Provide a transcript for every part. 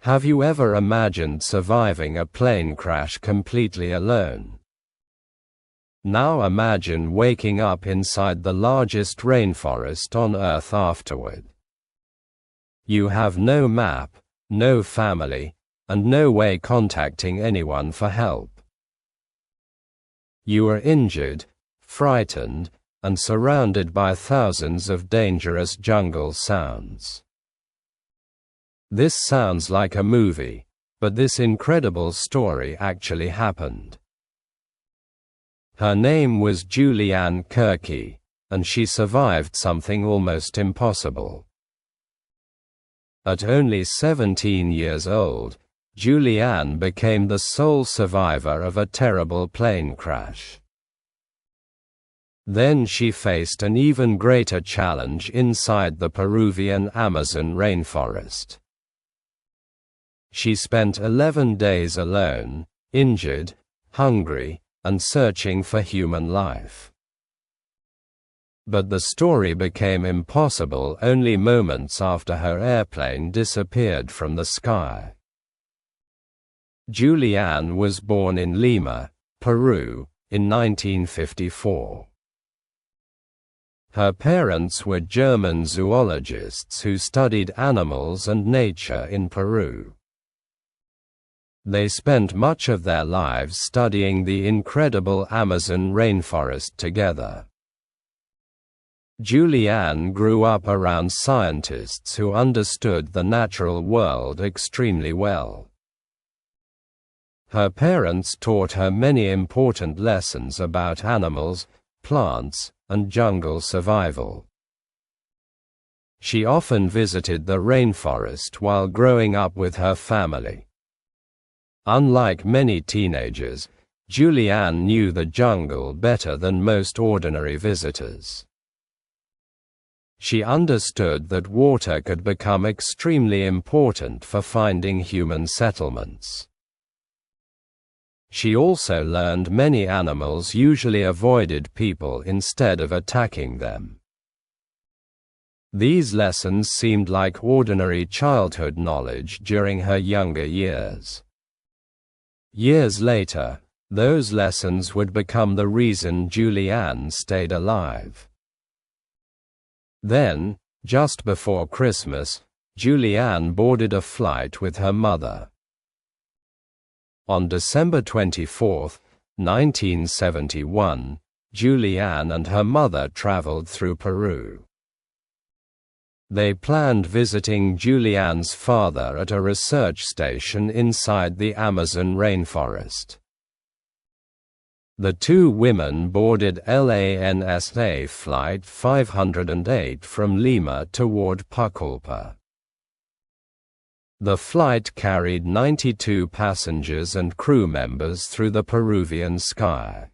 Have you ever imagined surviving a plane crash completely alone? Now imagine waking up inside the largest rainforest on Earth afterward. You have no map, no family, and no way contacting anyone for help. You are injured, frightened, and surrounded by thousands of dangerous jungle sounds. This sounds like a movie, but this incredible story actually happened. Her name was Juliane Koepcke, and she survived something almost impossible. At only 17 years old, Juliane became the sole survivor of a terrible plane crash. Then she faced an even greater challenge inside the Peruvian Amazon rainforest. She spent 11 days alone, injured, hungry, and searching for human life. But the story became impossible only moments after her airplane disappeared from the sky. Juliane was born in Lima, Peru, in 1954. Her parents were German zoologists who studied animals and nature in Peru. They spent much of their lives studying the incredible Amazon rainforest together. Juliane grew up around scientists who understood the natural world extremely well. Her parents taught her many important lessons about animals, plants, and jungle survival. She often visited the rainforest while growing up with her family. Unlike many teenagers, Juliane knew the jungle better than most ordinary visitors. She understood that water could become extremely important for finding human settlements. She also learned many animals usually avoided people instead of attacking them. These lessons seemed like ordinary childhood knowledge during her younger years. Years later, those lessons would become the reason Juliane stayed alive. Then, just before Christmas, Juliane boarded a flight with her mother. On December 24, 1971, Juliane and her mother traveled through Peru. They planned visiting Juliane's father at a research station inside the Amazon rainforest. The two women boarded LANSA Flight 508 from Lima toward Pucallpa. The flight carried 92 passengers and crew members through the Peruvian sky.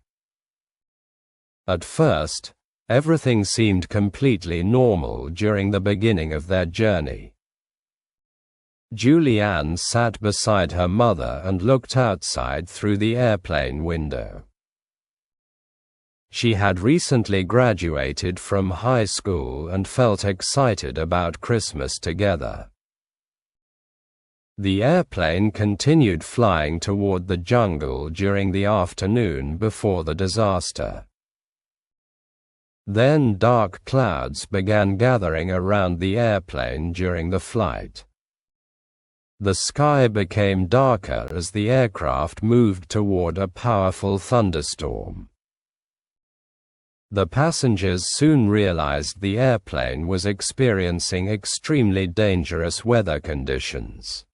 At first, everything seemed completely normal during the beginning of their journey. Juliane sat beside her mother and looked outside through the airplane window. She had recently graduated from high school and felt excited about Christmas together. The airplane continued flying toward the jungle during the afternoon before the disaster. Then dark clouds began gathering around the airplane during the flight. The sky became darker as the aircraft moved toward a powerful thunderstorm. The passengers soon realized the airplane was experiencing extremely dangerous weather conditions.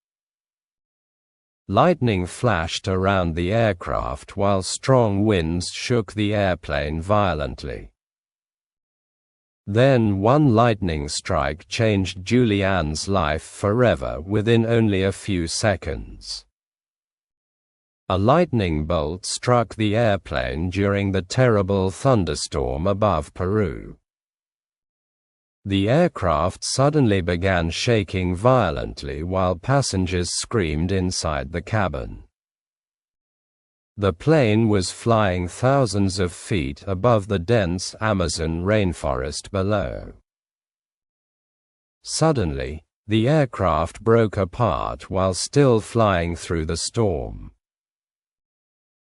Lightning flashed around the aircraft while strong winds shook the airplane violently. Then one lightning strike changed Juliane's life forever within only a few seconds. A lightning bolt struck the airplane during the terrible thunderstorm above Peru. The aircraft suddenly began shaking violently while passengers screamed inside the cabin. The plane was flying thousands of feet above the dense Amazon rainforest below. Suddenly, The aircraft broke apart while still flying through the storm.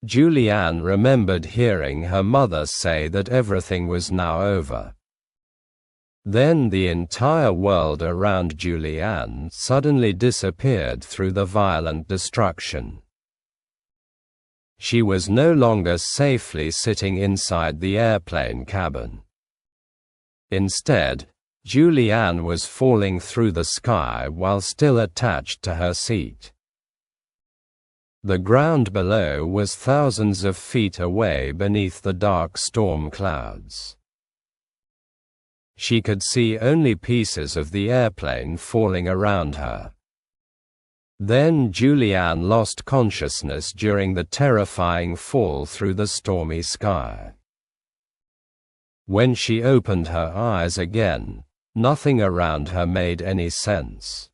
Juliane remembered hearing her mother say that everything was now over. Then the entire world around Juliane suddenly disappeared through the violent destruction. She was no longer safely sitting inside the airplane cabin. Instead, Juliane was falling through the sky while still attached to her seat. The ground below was thousands of feet away beneath the dark storm clouds. She could see only pieces of the airplane falling around her. Then Juliane lost consciousness during the terrifying fall through the stormy sky. When she opened her eyes again, nothing around her made any sense.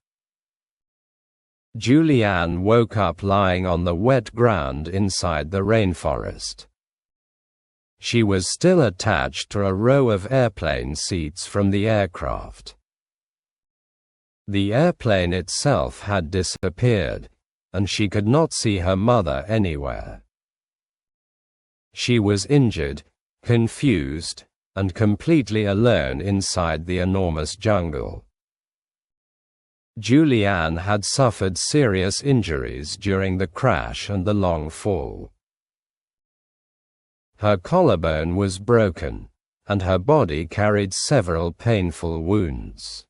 Juliane woke up lying on the wet ground inside the rainforest. She was still attached to a row of airplane seats from the aircraft. The airplane itself had disappeared, and she could not see her mother anywhere. She was injured, confused, and completely alone inside the enormous jungle. Juliane had suffered serious injuries during the crash and the long fall. Her collarbone was broken, and her body carried several painful wounds.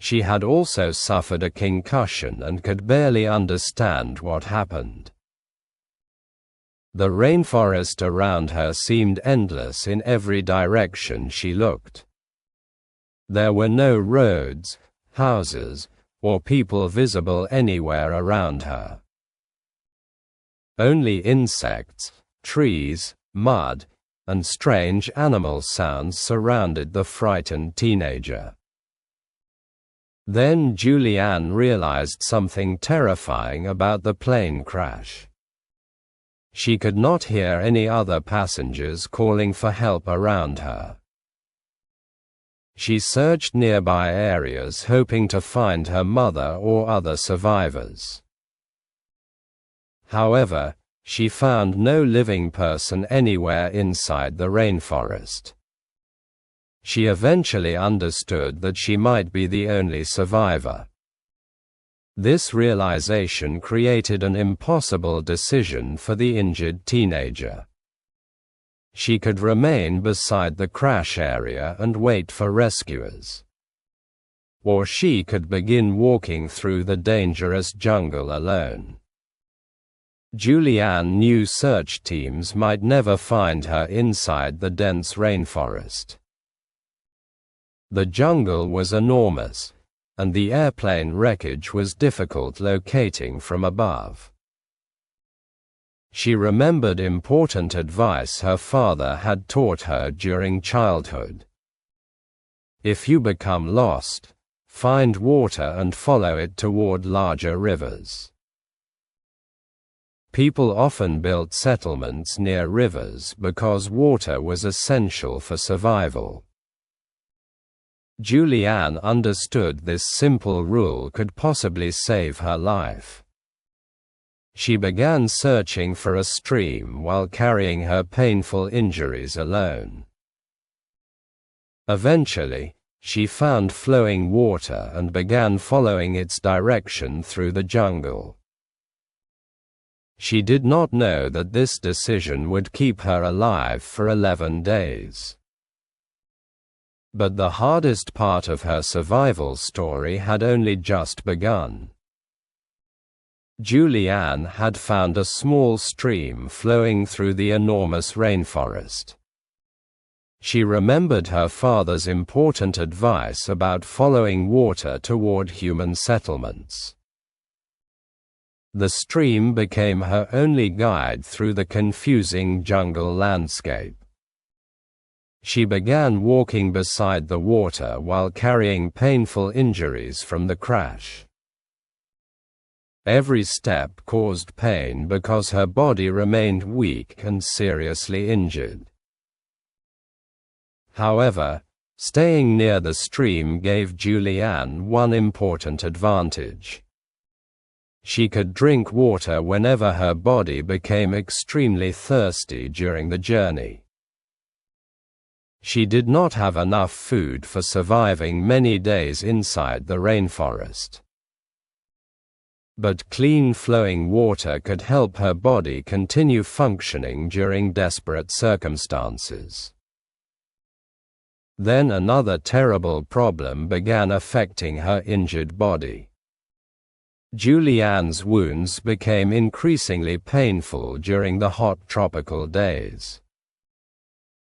She had also suffered a concussion and could barely understand what happened. The rainforest around her seemed endless in every direction she looked. There were no roads, houses, or people visible anywhere around her. Only insects, trees, mud, and strange animal sounds surrounded the frightened teenager. Then Juliane realized something terrifying about the plane crash. She could not hear any other passengers calling for help around her. She searched nearby areas hoping to find her mother or other survivors. However, she found no living person anywhere inside the rainforest. She eventually understood that she might be the only survivor. This realization created an impossible decision for the injured teenager. She could remain beside the crash area and wait for rescuers. Or she could begin walking through the dangerous jungle alone. Juliane knew search teams might never find her inside the dense rainforest. The jungle was enormous, and the airplane wreckage was difficult locating from above. She remembered important advice her father had taught her during childhood. If you become lost, find water and follow it toward larger rivers. People often built settlements near rivers because water was essential for survival. Juliane understood this simple rule could possibly save her life. She began searching for a stream while carrying her painful injuries alone. Eventually, she found flowing water and began following its direction through the jungle. She did not know that this decision would keep her alive for 11 days. But the hardest part of her survival story had only just begun. Juliane had found a small stream flowing through the enormous rainforest. She remembered her father's important advice about following water toward human settlements. The stream became her only guide through the confusing jungle landscape. She began walking beside the water while carrying painful injuries from the crash. Every step caused pain because her body remained weak and seriously injured. However, Staying near the stream gave Juliane one important advantage. She could drink water whenever her body became extremely thirsty during the journey. She did not have enough food for surviving many days inside the rainforest. But clean flowing water could help her body continue functioning during desperate circumstances. Then another terrible problem began affecting her injured body. Juliane's wounds became increasingly painful during the hot tropical days.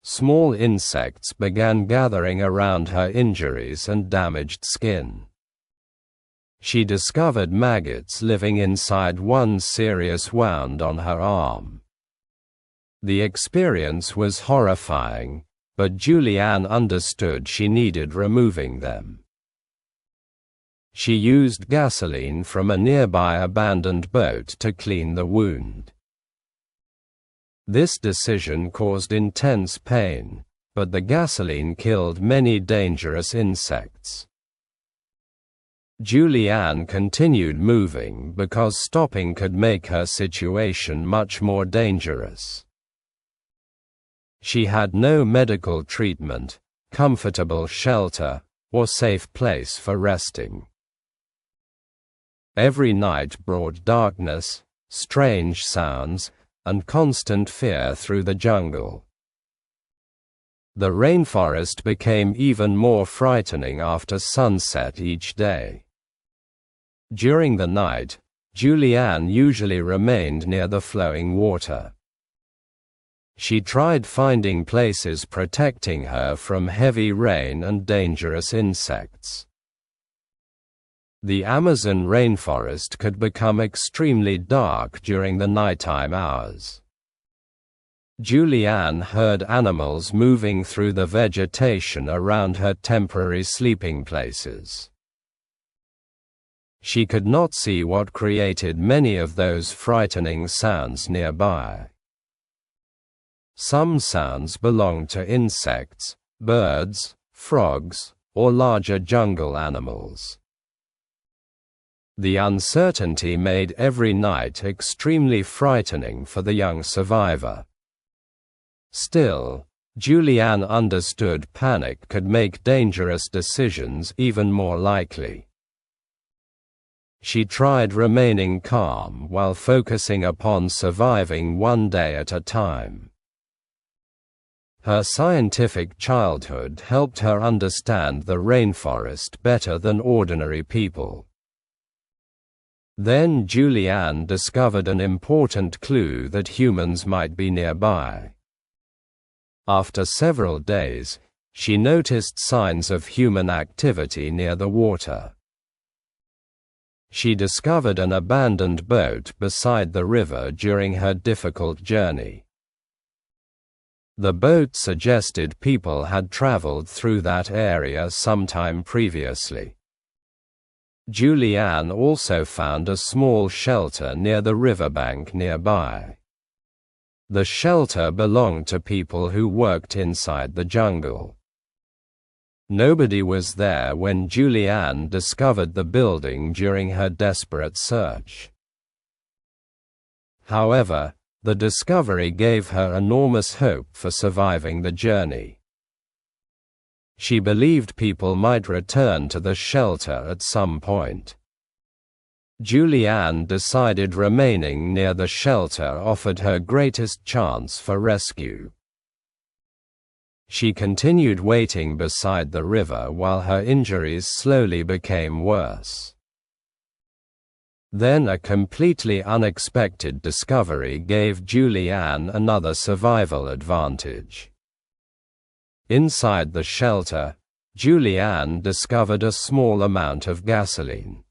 Small insects began gathering around her injuries and damaged skin. She discovered maggots living inside one serious wound on her arm. The experience was horrifying, but Juliane understood she needed removing them. She used gasoline from a nearby abandoned boat to clean the wound. This decision caused intense pain, but the gasoline killed many dangerous insects. Juliane continued moving because stopping could make her situation much more dangerous. She had no medical treatment, comfortable shelter, or safe place for resting. Every night brought darkness, strange sounds, and constant fear through the jungle. The rainforest became even more frightening after sunset each day. During the night, Juliane usually remained near the flowing water. She tried finding places protecting her from heavy rain and dangerous insects. The Amazon rainforest could become extremely dark during the nighttime hours. Juliane heard animals moving through the vegetation around her temporary sleeping places. She could not see what created many of those frightening sounds nearby. Some sounds belonged to insects, birds, frogs, or larger jungle animals. The uncertainty made every night extremely frightening for the young survivor. Still, Juliane understood panic could make dangerous decisions even more likely. She tried remaining calm while focusing upon surviving one day at a time. Her scientific childhood helped her understand the rainforest better than ordinary people. Then Juliane discovered an important clue that humans might be nearby. After several days, she noticed signs of human activity near the water. She discovered an abandoned boat beside the river during her difficult journey. The boat suggested people had traveled through that area sometime previously. Juliane also found a small shelter near the riverbank nearby. The shelter belonged to people who worked inside the jungle. Nobody was there when Juliane discovered the building during her desperate search. However, the discovery gave her enormous hope for surviving the journey. She believed people might return to the shelter at some point. Juliane decided remaining near the shelter offered her greatest chance for rescue. She continued waiting beside the river while her injuries slowly became worse. Then a completely unexpected discovery gave Juliane another survival advantage. Inside the shelter, Juliane discovered a small amount of gasoline.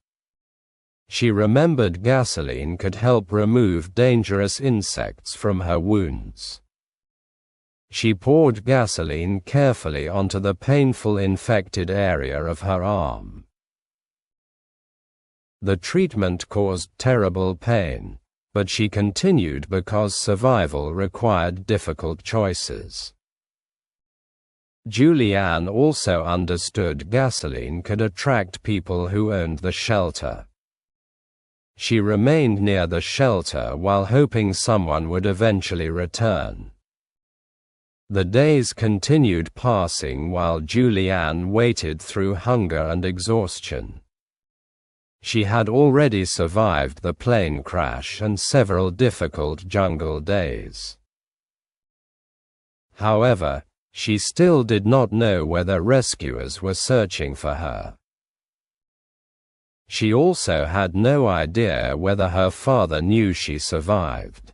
She remembered gasoline could help remove dangerous insects from her wounds. She poured gasoline carefully onto the painful infected area of her arm. The treatment caused terrible pain, but she continued because survival required difficult choices. Juliane also understood gasoline could attract people who owned the shelter. She remained near the shelter while hoping someone would eventually return. The days continued passing while Juliane waited through hunger and exhaustion. She had already survived the plane crash and several difficult jungle days. However, she still did not know whether rescuers were searching for her. She also had no idea whether her father knew she survived.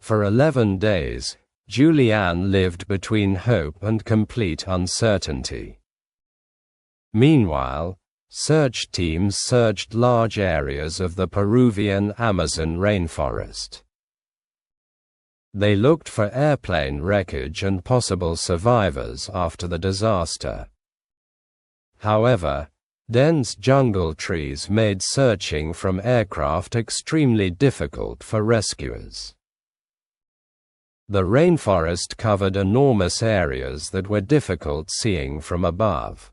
For 11 days, Juliane lived between hope and complete uncertainty. Meanwhile, search teams searched large areas of the Peruvian Amazon rainforest. They looked for airplane wreckage and possible survivors after the disaster. However, dense jungle trees made searching from aircraft extremely difficult for rescuers. The rainforest covered enormous areas that were difficult seeing from above.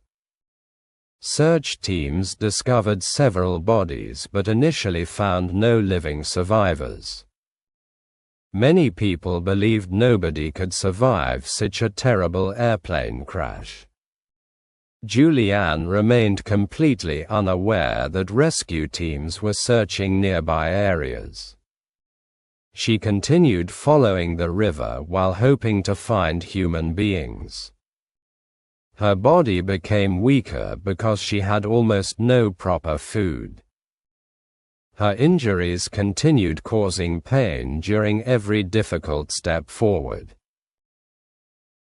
Search teams discovered several bodies but initially found no living survivors. Many people believed nobody could survive such a terrible airplane crash. Juliane remained completely unaware that rescue teams were searching nearby areas. She continued following the river while hoping to find human beings. Her body became weaker because she had almost no proper food. Her injuries continued causing pain during every difficult step forward.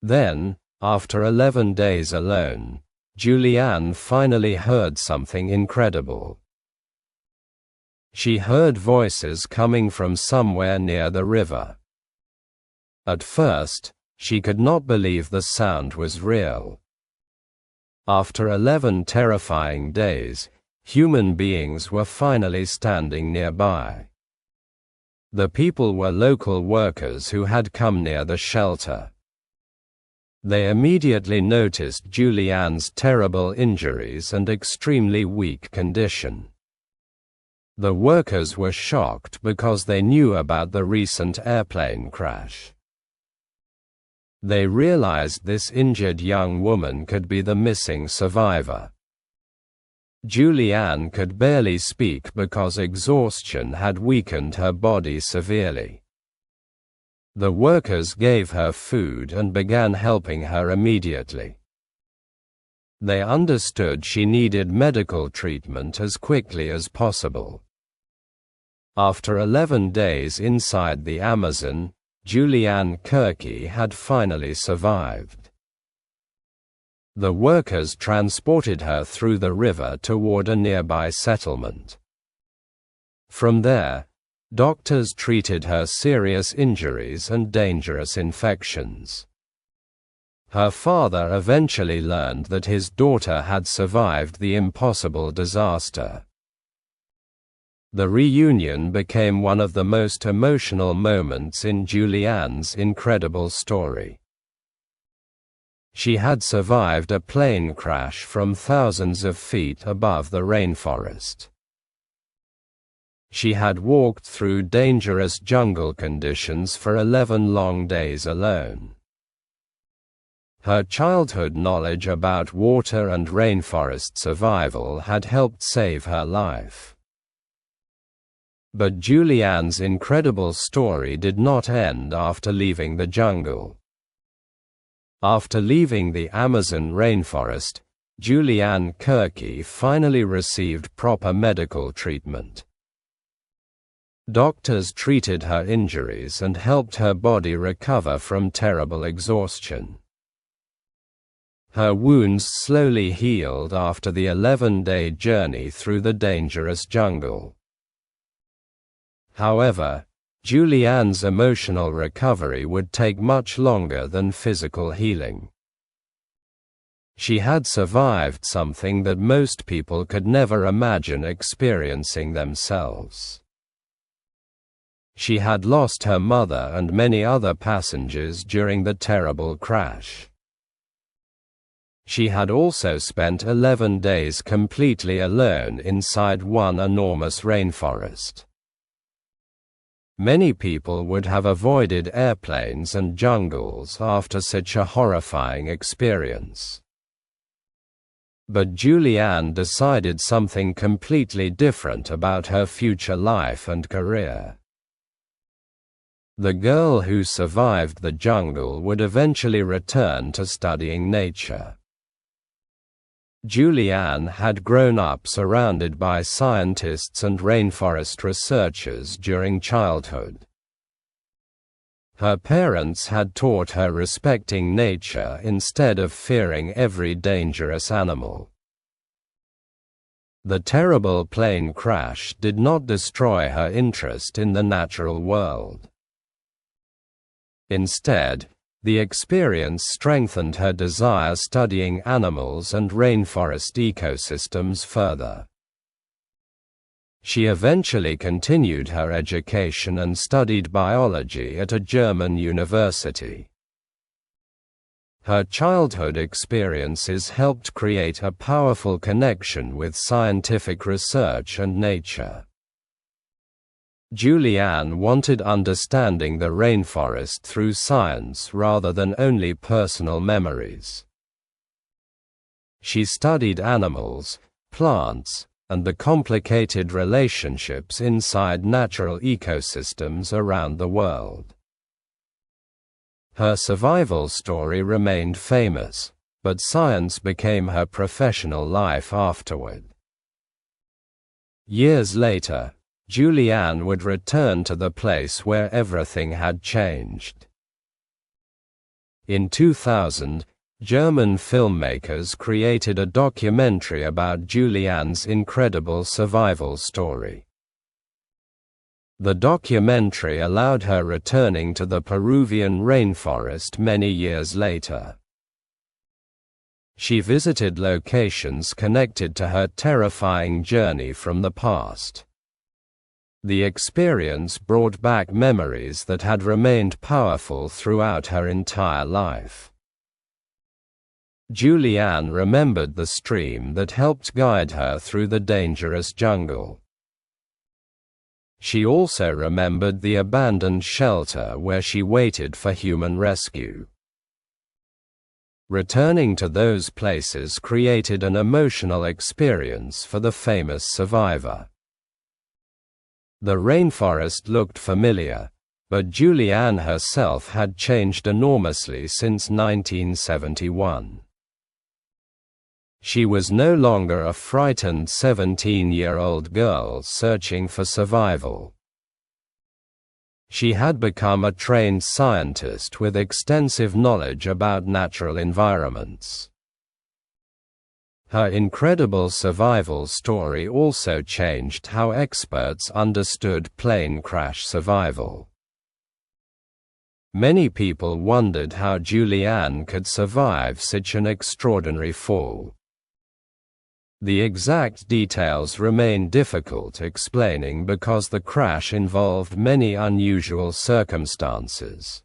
Then, after 11 days alone, Juliane finally heard something incredible. She heard voices coming from somewhere near the river. At first, she could not believe the sound was real. After 11 terrifying days, human beings were finally standing nearby. The people were local workers who had come near the shelter. They immediately noticed Juliane's terrible injuries and extremely weak condition. The workers were shocked because they knew about the recent airplane crash. They realized this injured young woman could be the missing survivor. Juliane could barely speak because exhaustion had weakened her body severely. The workers gave her food and began helping her immediately. They understood she needed medical treatment as quickly as possible. After 11 days inside the Amazon, Juliane Koepcke had finally survived. The workers transported her through the river toward a nearby settlement. From there, doctors treated her serious injuries and dangerous infections. Her father eventually learned that his daughter had survived the impossible disaster. The reunion became one of the most emotional moments in Juliane's incredible story. She had survived a plane crash from thousands of feet above the rainforest. She had walked through dangerous jungle conditions for 11 long days alone. Her childhood knowledge about water and rainforest survival had helped save her life. But Juliane's incredible story did not end after leaving the jungle. After leaving the Amazon rainforest, Juliane Koepcke finally received proper medical treatment. Doctors treated her injuries and helped her body recover from terrible exhaustion. Her wounds slowly healed after the 11-day journey through the dangerous jungle. However, Juliane's emotional recovery would take much longer than physical healing. She had survived something that most people could never imagine experiencing themselves. She had lost her mother and many other passengers during the terrible crash. She had also spent 11 days completely alone inside one enormous rainforest. Many people would have avoided airplanes and jungles after such a horrifying experience. But Juliane decided something completely different about her future life and career. The girl who survived the jungle would eventually return to studying nature. Juliane had grown up surrounded by scientists and rainforest researchers during childhood. Her parents had taught her respecting nature instead of fearing every dangerous animal. The terrible plane crash did not destroy her interest in the natural world. Instead, the experience strengthened her desire studying animals and rainforest ecosystems further. She eventually continued her education and studied biology at a German university. Her childhood experiences helped create a powerful connection with scientific research and nature. Juliane wanted understanding the rainforest through science rather than only personal memories. She studied animals, plants, and the complicated relationships inside natural ecosystems around the world. Her survival story remained famous, but science became her professional life afterward. Years later, Juliane would return to the place where everything had changed. In 2000, German filmmakers created a documentary about Juliane's incredible survival story. The documentary allowed her returning to the Peruvian rainforest many years later. She visited locations connected to her terrifying journey from the past. The experience brought back memories that had remained powerful throughout her entire life. Juliane remembered the stream that helped guide her through the dangerous jungle. She also remembered the abandoned shelter where she waited for human rescue. Returning to those places created an emotional experience for the famous survivor. The rainforest looked familiar, but Juliane herself had changed enormously since 1971. She was no longer a frightened 17-year-old girl searching for survival. She had become a trained scientist with extensive knowledge about natural environments. Her incredible survival story also changed how experts understood plane crash survival. Many people wondered how Juliane could survive such an extraordinary fall. The exact details remain difficult explaining because the crash involved many unusual circumstances.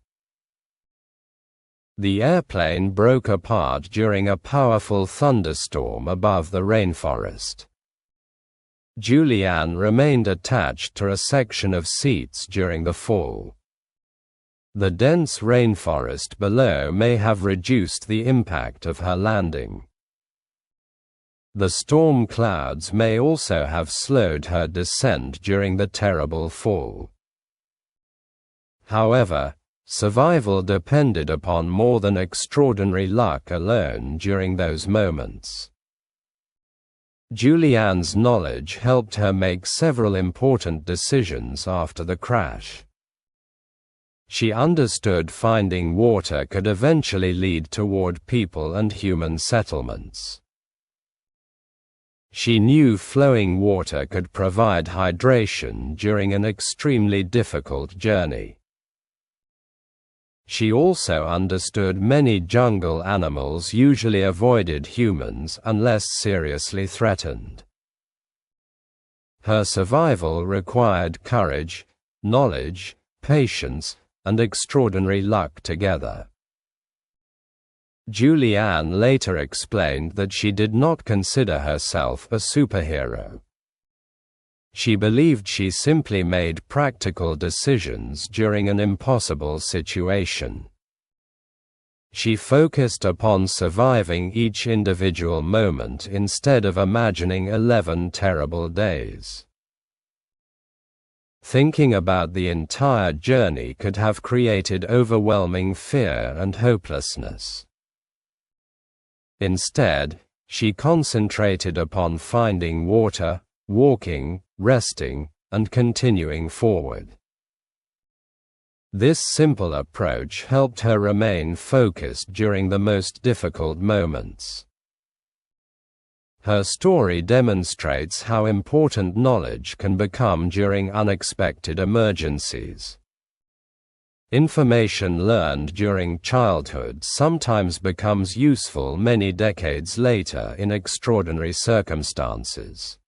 The airplane broke apart during a powerful thunderstorm above the rainforest. Juliane remained attached to a section of seats during the fall. The dense rainforest below may have reduced the impact of her landing. The storm clouds may also have slowed her descent during the terrible fall. However, survival depended upon more than extraordinary luck alone during those moments. Juliane's knowledge helped her make several important decisions after the crash. She understood finding water could eventually lead toward people and human settlements. She knew flowing water could provide hydration during an extremely difficult journey. She also understood many jungle animals usually avoided humans unless seriously threatened. Her survival required courage, knowledge, patience, and extraordinary luck together. Juliane later explained that she did not consider herself a superhero. She believed she simply made practical decisions during an impossible situation. She focused upon surviving each individual moment instead of imagining 11 terrible days. Thinking about the entire journey could have created overwhelming fear and hopelessness. Instead, she concentrated upon finding water, walking, resting, and continuing forward. This simple approach helped her remain focused during the most difficult moments. Her story demonstrates how important knowledge can become during unexpected emergencies. Information learned during childhood sometimes becomes useful many decades later in extraordinary circumstances.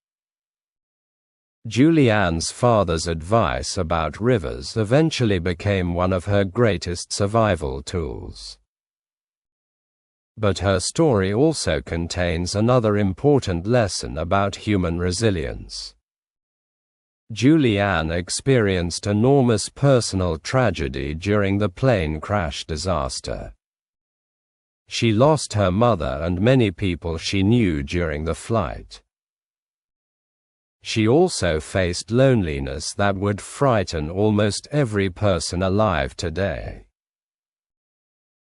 Juliane's father's advice about rivers eventually became one of her greatest survival tools. But her story also contains another important lesson about human resilience. Juliane experienced enormous personal tragedy during the plane crash disaster. She lost her mother and many people she knew during the flight. She also faced loneliness that would frighten almost every person alive today.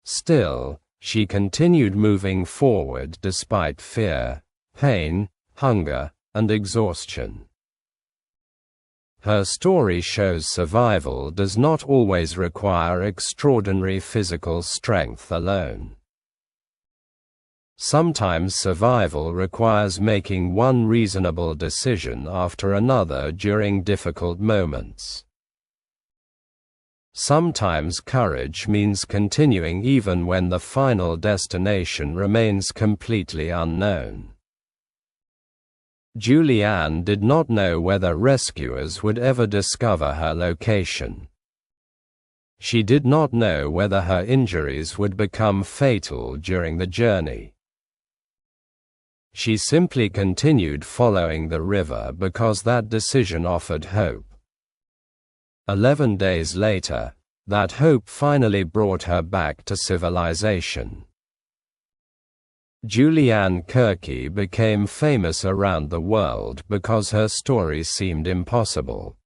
Still, she continued moving forward despite fear, pain, hunger, and exhaustion. Her story shows survival does not always require extraordinary physical strength alone. Sometimes survival requires making one reasonable decision after another during difficult moments. Sometimes courage means continuing even when the final destination remains completely unknown. Juliane did not know whether rescuers would ever discover her location. She did not know whether her injuries would become fatal during the journey. She simply continued following the river because that decision offered hope. 11 days later, that hope finally brought her back to civilization. Juliane Koepcke became famous around the world because her story seemed impossible.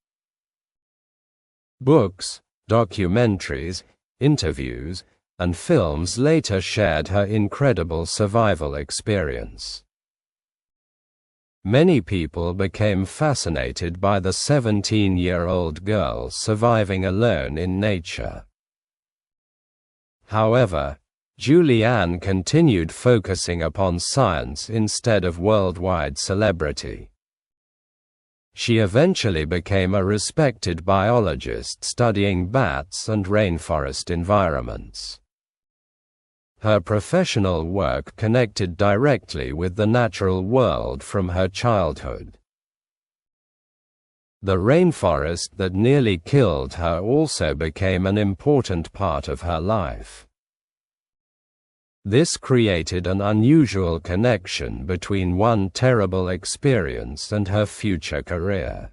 Books, documentaries, interviews, and films later shared her incredible survival experience. Many people became fascinated by the 17-year-old girl surviving alone in nature. However, Juliane continued focusing upon science instead of worldwide celebrity. She eventually became a respected biologist studying bats and rainforest environments. Her professional work connected directly with the natural world from her childhood. The rainforest that nearly killed her also became an important part of her life. This created an unusual connection between one terrible experience and her future career.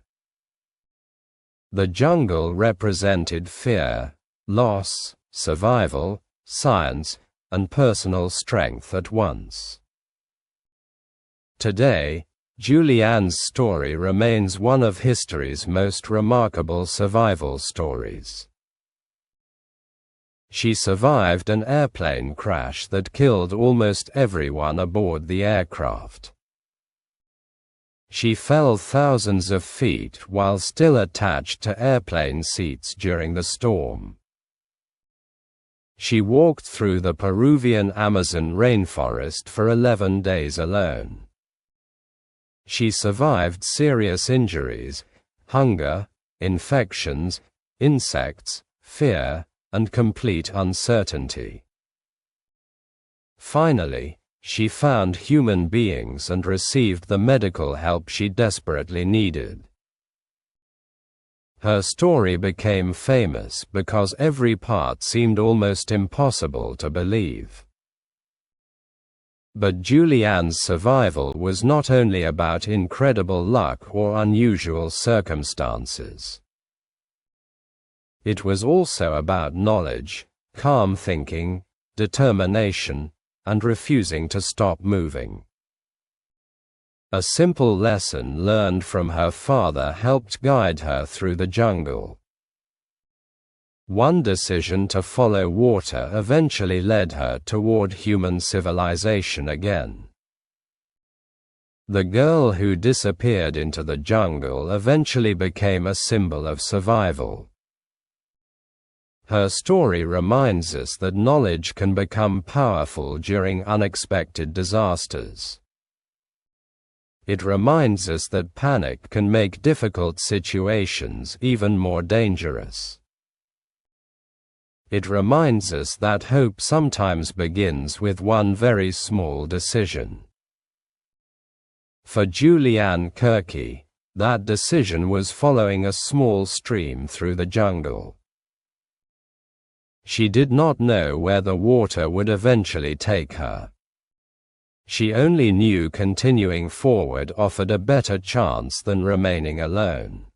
The jungle represented fear, loss, survival, science, and personal strength at once. Today, Juliane's story remains one of history's most remarkable survival stories. She survived an airplane crash that killed almost everyone aboard the aircraft. She fell thousands of feet while still attached to airplane seats during the storm. She walked through the Peruvian Amazon rainforest for 11 days alone. She survived serious injuries, hunger, infections, insects, fear, and complete uncertainty. Finally, she found human beings and received the medical help she desperately needed. Her story became famous because every part seemed almost impossible to believe. But Juliane's survival was not only about incredible luck or unusual circumstances. It was also about knowledge, calm thinking, determination, and refusing to stop moving. A simple lesson learned from her father helped guide her through the jungle. One decision to follow water eventually led her toward human civilization again. The girl who disappeared into the jungle eventually became a symbol of survival. Her story reminds us that knowledge can become powerful during unexpected disasters. It reminds us that panic can make difficult situations even more dangerous. It reminds us that hope sometimes begins with one very small decision. For Juliane Koepcke, that decision was following a small stream through the jungle. She did not know where the water would eventually take her. She only knew continuing forward offered a better chance than remaining alone.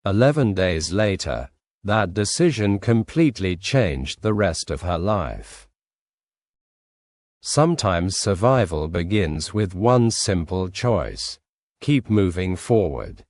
11 days later, that decision completely changed the rest of her life. Sometimes survival begins with one simple choice: keep moving forward.